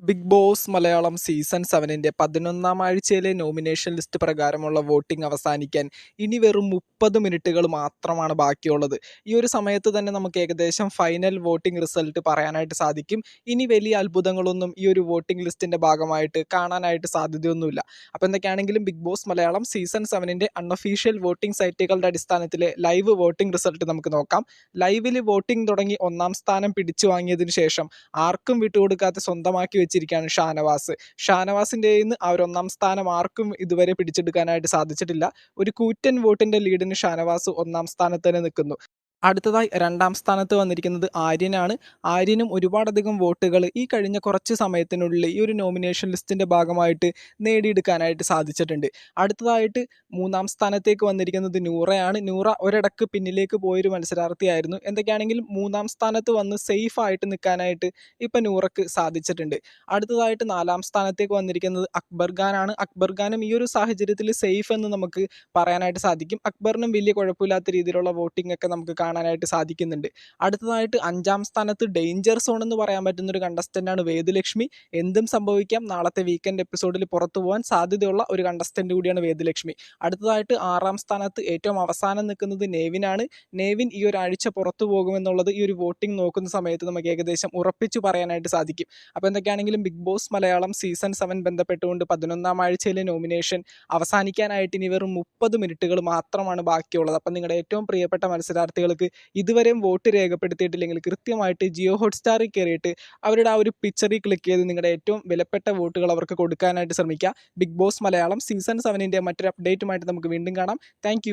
Big Boss Malayalam season 7-ന്റെ 11-ാം ആഴ്ചയിലെ nomination list പ്രകാരമുള്ള voting അവസാനിക്കാൻ ഇനി വെറും 30 മിനിറ്റുകൾ മാത്രമാണ് ബാക്കിയുള്ളത്. ഈ ഒരു സമയത്ത് തന്നെ നമുക്ക് ഏകദേശം ഫൈനൽ വോട്ടിംഗ് റിസൾട്ട് പറയാനായിട്ട് സാധിക്കും. ഇനി വലിയ അത്ഭുതങ്ങളൊന്നും ഈ ഒരു വോട്ടിംഗ് ലിസ്റ്റിന്റെ ഭാഗമായിട്ട് കാണാനായിട്ട് സാധ്യതയൊന്നുമില്ല. അപ്പോൾ എന്തൊക്കെയാണെങ്കിലും ബിഗ് ബോസ് മലയാളം സീസൺ 7-ന്റെ അൺഒഫീഷ്യൽ വോട്ടിംഗ് സൈറ്റുകളുടെ അടിസ്ഥാനത്തിലെ ലൈവ് വോട്ടിംഗ് റിസൾട്ട് നമുക്ക് നോക്കാം. ലൈവിൽ വോട്ടിംഗ് തുടങ്ങി 1-ാം സ്ഥാനം പിടിച്ചു വാങ്ങിയതിനു ശേഷം ആർക്കും വിട്ടുകൊടുക്കാതെ സ്വന്തമാക്കി വെച്ചിരിക്കുകയാണ് ഷാനവാസ്. ഷാനവാസിൻ്റെ നിന്ന് ആ ഒരു 1-ാം സ്ഥാനം ആർക്കും ഇതുവരെ പിടിച്ചെടുക്കാനായിട്ട് സാധിച്ചിട്ടില്ല. ഒരു കൂറ്റൻ വോട്ടിന്റെ ലീഡിന് ഷാനവാസ് 1-ാം സ്ഥാനത്ത് തന്നെ നിൽക്കുന്നു. അടുത്തതായി 2-ാം സ്ഥാനത്ത് വന്നിരിക്കുന്നത് ആര്യനാണ്. ആര്യനും ഒരുപാടധികം വോട്ടുകൾ ഈ കഴിഞ്ഞ കുറച്ച് സമയത്തിനുള്ളിൽ ഈ ഒരു നോമിനേഷൻ ലിസ്റ്റിന്റെ ഭാഗമായിട്ട് നേടിയെടുക്കാനായിട്ട് സാധിച്ചിട്ടുണ്ട്. അടുത്തതായിട്ട് 3-ാം സ്ഥാനത്തേക്ക് വന്നിരിക്കുന്നത് നൂറയാണ്. നൂറ ഒരിടക്ക് പിന്നിലേക്ക് പോയൊരു മത്സരാർത്ഥിയായിരുന്നു. എന്തൊക്കെയാണെങ്കിലും 3-ാം സ്ഥാനത്ത് വന്ന് സേഫ് ആയിട്ട് നിൽക്കാനായിട്ട് ഇപ്പം നൂറക്ക് സാധിച്ചിട്ടുണ്ട്. അടുത്തതായിട്ട് 4-ാം സ്ഥാനത്തേക്ക് വന്നിരിക്കുന്നത് അക്ബർ ഖാനാണ്. അക്ബർ ഖാനും ഈ ഒരു സാഹചര്യത്തിൽ സേഫ് എന്ന് നമുക്ക് പറയാനായിട്ട് സാധിക്കും. അക്ബറിനും വലിയ കുഴപ്പമില്ലാത്ത രീതിയിലുള്ള വോട്ടിംഗ് ഒക്കെ നമുക്ക് കാണാനായിട്ട് സാധിക്കുന്നുണ്ട്. അടുത്തതായിട്ട് 5-ാം സ്ഥാനത്ത് ഡേഞ്ചർ സോൺ എന്ന് പറയാൻ പറ്റുന്ന ഒരു കണ്ടസ്റ്റന്റാണ് വേദലക്ഷ്മി. എന്തും സംഭവിക്കാം. നാളത്തെ വീക്കെൻഡ് എപ്പിസോഡിൽ പുറത്തു പോകാൻ സാധ്യതയുള്ള ഒരു കണ്ടസ്റ്റന്റ് കൂടിയാണ് വേദലക്ഷ്മി. അടുത്തതായിട്ട് 6-ാം സ്ഥാനത്ത് ഏറ്റവും അവസാനം നിൽക്കുന്നത് നെവിനാണ്. നെവിൻ ഈ ഒരാഴ്ച പുറത്തു പോകുമെന്നുള്ളത് ഈ ഒരു വോട്ടിംഗ് നോക്കുന്ന സമയത്ത് നമുക്ക് ഏകദേശം ഉറപ്പിച്ചു പറയാനായിട്ട് സാധിക്കും. അപ്പോൾ എന്തൊക്കെയാണെങ്കിലും ബിഗ് ബോസ് മലയാളം സീസൺ 7 ബന്ധപ്പെട്ടുകൊണ്ട് 11-ാം ആഴ്ചയിലെ നോമിനേഷൻ അവസാനിക്കാനായിട്ട് ഇനി വെറും 30 മിനിറ്റുകൾ മാത്രമാണ് ബാക്കിയുള്ളത്. അപ്പം നിങ്ങളുടെ ഏറ്റവും പ്രിയപ്പെട്ട മത്സരാർത്ഥികൾക്ക് ഇതുവരെയും വോട്ട് രേഖപ്പെടുത്തിയിട്ടില്ലെങ്കിൽ കൃത്യമായിട്ട് ജിയോ ഹോട്ട്സ്റ്റാറിൽ കയറിയിട്ട് അവരുടെ ആ ഒരു പിക്ചറിൽ ക്ലിക്ക് ചെയ്ത് നിങ്ങളുടെ ഏറ്റവും വിലപ്പെട്ട വോട്ടുകൾ അവർക്ക് കൊടുക്കാനായിട്ട് ശ്രമിക്കുക. ബിഗ് ബോസ് മലയാളം സീസൺ 7-ന്റെ മറ്റൊരു അപ്ഡേറ്റുമായിട്ട് നമുക്ക് വീണ്ടും കാണാം. താങ്ക്